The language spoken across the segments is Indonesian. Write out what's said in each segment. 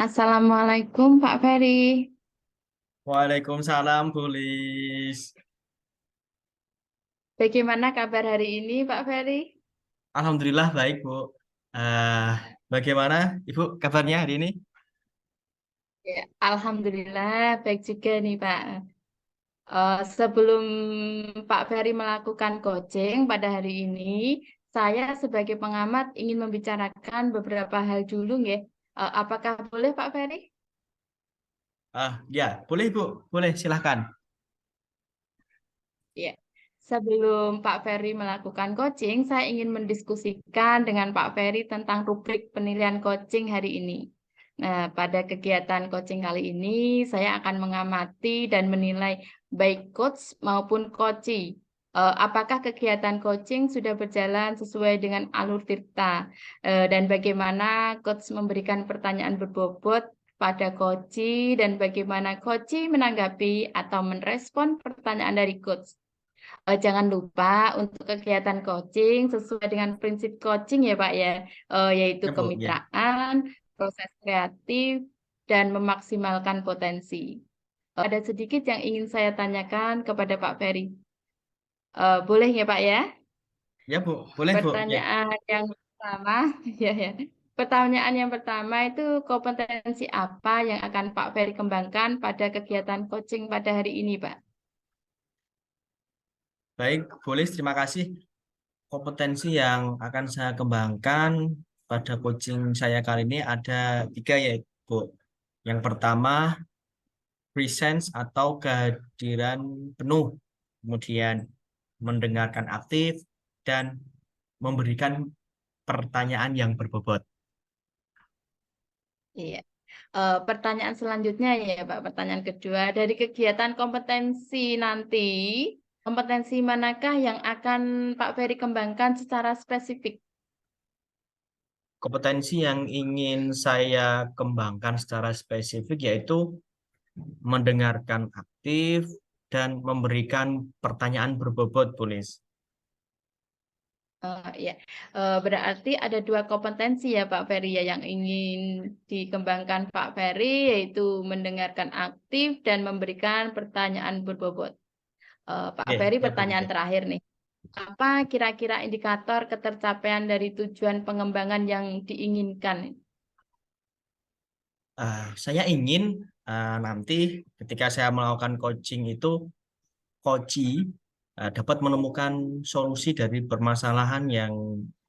Assalamualaikum Pak Ferry. Waalaikumsalam, Bu Lis. Bagaimana kabar hari ini Pak Ferry? Alhamdulillah baik, Bu. Eh, Bagaimana Ibu kabarnya hari ini? Ya, Alhamdulillah baik juga nih Pak. Sebelum Pak Ferry melakukan coaching pada hari ini, saya sebagai pengamat ingin membicarakan beberapa hal dulu nggih. Apakah boleh Pak Ferry? Ya, boleh Bu, boleh silahkan. Ya. Sebelum Pak Ferry melakukan coaching, saya ingin mendiskusikan dengan Pak Ferry tentang rubrik penilaian coaching hari ini. Nah, pada kegiatan coaching kali ini, saya akan mengamati dan menilai baik coach maupun coachee. Apakah kegiatan coaching sudah berjalan sesuai dengan alur Tirta? Dan bagaimana coach memberikan pertanyaan berbobot pada coachee dan bagaimana coachee menanggapi atau merespon pertanyaan dari coach. Jangan lupa untuk kegiatan coaching sesuai dengan prinsip coaching ya Pak ya, yaitu Ya Bu, ya. kemitraan, proses kreatif, dan memaksimalkan potensi. Ada sedikit yang ingin saya tanyakan kepada Pak Ferry. Boleh ya Pak ya? Ya Bu, boleh Bu. Ya. Pertanyaan yang pertama, ya ya. Pertanyaan yang pertama itu kompetensi apa yang akan Pak Ferry kembangkan pada kegiatan coaching pada hari ini Pak? Baik, boleh. Terima kasih. Kompetensi yang akan saya kembangkan pada coaching saya kali ini ada tiga ya, Bu. Yang pertama, presence atau kehadiran penuh. Kemudian mendengarkan aktif dan memberikan pertanyaan yang berbobot. Iya. Pertanyaan selanjutnya ya Pak, pertanyaan kedua. Dari kegiatan kompetensi nanti, kompetensi manakah yang akan Pak Ferry kembangkan secara spesifik? Kompetensi yang ingin saya kembangkan secara spesifik yaitu mendengarkan aktif dan memberikan pertanyaan berbobot, tulis. Ya, berarti ada dua kompetensi ya Pak Ferry ya yang ingin dikembangkan Pak Ferry, yaitu mendengarkan aktif dan memberikan pertanyaan berbobot. Pak Oke, Ferry, ya Bu. pertanyaan Oke. terakhir nih. Apa kira-kira indikator ketercapaian dari tujuan pengembangan yang diinginkan? Saya ingin nanti ketika saya melakukan coaching itu, coachee dapat menemukan solusi dari permasalahan yang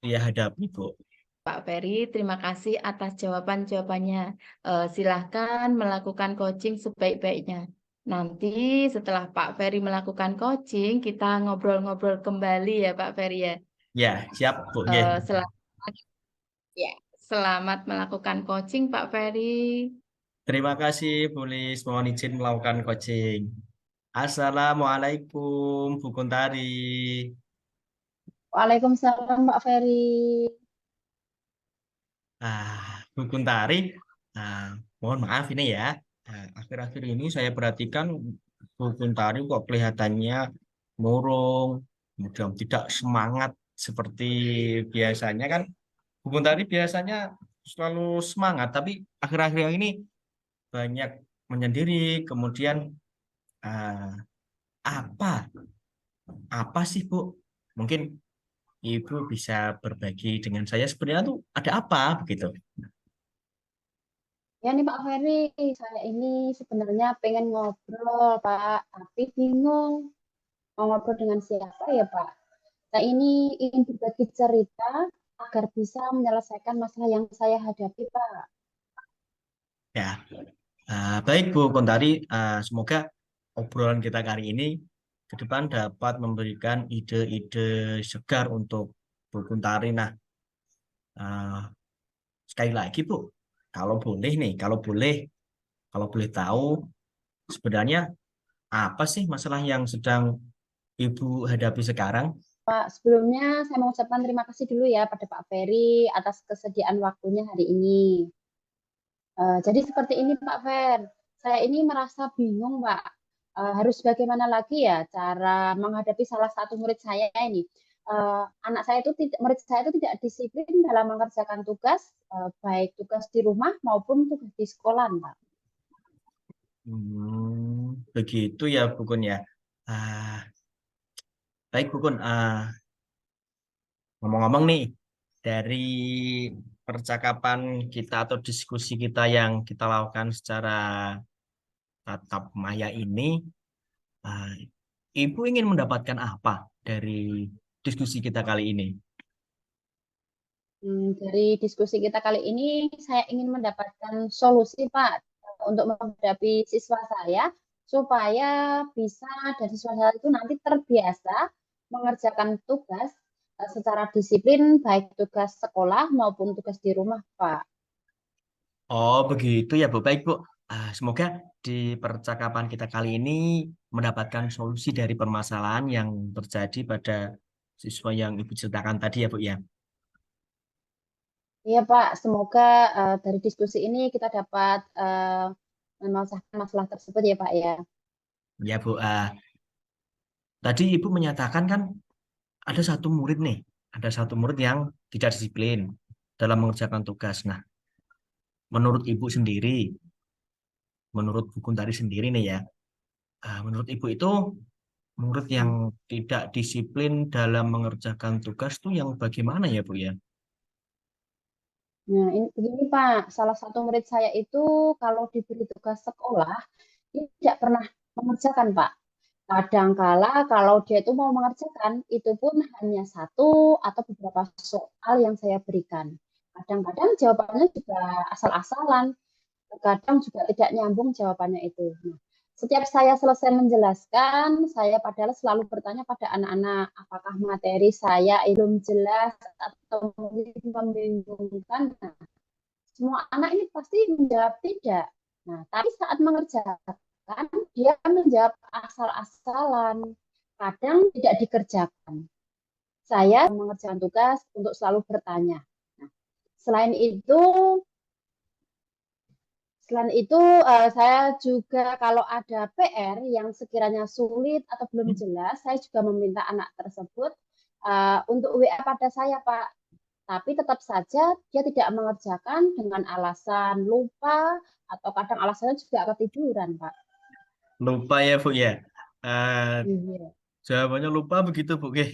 dia hadapi, Bu. Pak Ferry, terima kasih atas jawaban-jawabannya. Silahkan melakukan coaching sebaik-baiknya. Nanti setelah Pak Ferry melakukan coaching, kita ngobrol-ngobrol kembali ya Pak Ferry ya. Ya, siap, Bu. Oke. Selamat ya, selamat melakukan coaching Pak Ferry. Terima kasih, Bu Lis. Mohon izin melakukan coaching. Assalamualaikum, Bu Kuntari. Waalaikumsalam Mbak Ferry. Bu Kuntari, mohon maaf ini ya. Akhir-akhir ini saya perhatikan Bu Kuntari kok kelihatannya murung, kemudian tidak semangat seperti biasanya kan. Bu Kuntari biasanya selalu semangat, tapi akhir-akhir ini banyak menyendiri. Kemudian ah, apa apa sih Bu? Mungkin Ibu bisa berbagi dengan saya sebenarnya tuh ada apa begitu? Ya nih Pak Ferry, saya ini sebenarnya pengen ngobrol Pak, tapi bingung mau ngobrol dengan siapa ya Pak. Saya ini ingin berbagi cerita agar bisa menyelesaikan masalah yang saya hadapi Pak. Ya, baik Bu Kontari, semoga obrolan kita kali ini ke depan dapat memberikan ide-ide segar untuk Bu Kontari. Nah, ah, sekali lagi Bu, kalau boleh nih, kalau boleh tahu sebenarnya apa sih masalah yang sedang Ibu hadapi sekarang? Pak, sebelumnya saya mengucapkan terima kasih dulu ya pada Pak Ferry atas kesediaan waktunya hari ini. Jadi seperti ini Pak Fer, saya ini merasa bingung Pak. Harus bagaimana lagi ya cara menghadapi salah satu murid saya ini. anak saya itu tidak, murid saya itu tidak disiplin dalam mengerjakan tugas, baik tugas di rumah maupun tugas di sekolah, Pak. Begitu ya, Bu Kun ya. Ah, baik, Bu Kun. Ngomong-ngomong nih, dari percakapan kita atau diskusi kita yang kita lakukan secara tatap maya ini, ah, Ibu ingin mendapatkan apa dari diskusi kita kali ini? Dari diskusi kita kali ini, saya ingin mendapatkan solusi, Pak, untuk menghadapi siswa saya, supaya bisa dan siswa saya itu nanti terbiasa mengerjakan tugas secara disiplin, baik tugas sekolah maupun tugas di rumah, Pak. Oh, begitu ya, Bu. Baik, Bu. Semoga di percakapan kita kali ini mendapatkan solusi dari permasalahan yang terjadi pada siswa yang Ibu ceritakan tadi ya, Bu ya. Iya, Pak, semoga dari diskusi ini kita dapat memecahkan masalah tersebut ya, Pak ya. Ya, Bu. Tadi Ibu menyatakan kan ada satu murid nih, ada satu murid yang tidak disiplin dalam mengerjakan tugas. Nah, menurut Ibu sendiri, menurut Bu Kuntari sendiri nih ya, menurut Ibu itu murid yang tidak disiplin dalam mengerjakan tugas tuh yang bagaimana ya, Bu ya? Nah, ini begini Pak, salah satu murid saya itu kalau diberi tugas sekolah, dia tidak pernah mengerjakan Pak. Kadangkala kalau dia itu mau mengerjakan, itu pun hanya satu atau beberapa soal yang saya berikan. Kadang-kadang jawabannya juga asal-asalan, kadang juga tidak nyambung jawabannya itu. Nah, setiap saya selesai menjelaskan, saya padahal selalu bertanya pada anak-anak, apakah materi saya belum jelas atau mungkin membingungkan. Nah, semua anak ini pasti menjawab tidak. Nah, tapi saat mengerjakan, dia menjawab asal-asalan. Kadang tidak dikerjakan. Saya mengerjakan tugas untuk selalu bertanya. Nah, selain itu, saya juga kalau ada PR yang sekiranya sulit atau belum jelas, saya juga meminta anak tersebut untuk WA pada saya, Pak. Tapi tetap saja dia tidak mengerjakan dengan alasan lupa atau kadang alasannya juga ketiduran, Pak. Lupa ya, Bu ya. Eh, Iya. Jawabannya lupa begitu, Bu. Oke.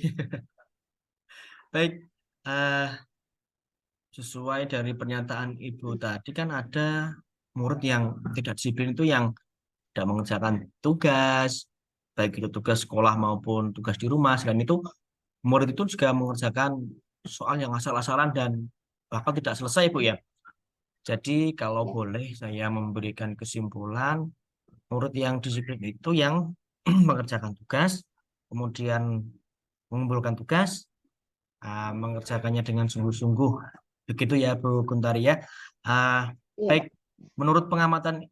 Baik. Sesuai dari pernyataan Ibu tadi kan ada murid yang tidak disiplin itu yang tidak mengerjakan tugas, baik itu tugas sekolah maupun tugas di rumah. Selain itu, murid itu juga mengerjakan soal yang asal-asalan dan bahkan tidak selesai, Bu ya. Jadi kalau Ya. boleh saya memberikan kesimpulan, murid yang disiplin itu yang mengerjakan tugas, kemudian mengumpulkan tugas, mengerjakannya dengan sungguh-sungguh. Begitu ya, Bu Kuntari ya. Ah, Iya, baik, Pak. menurut pengamatan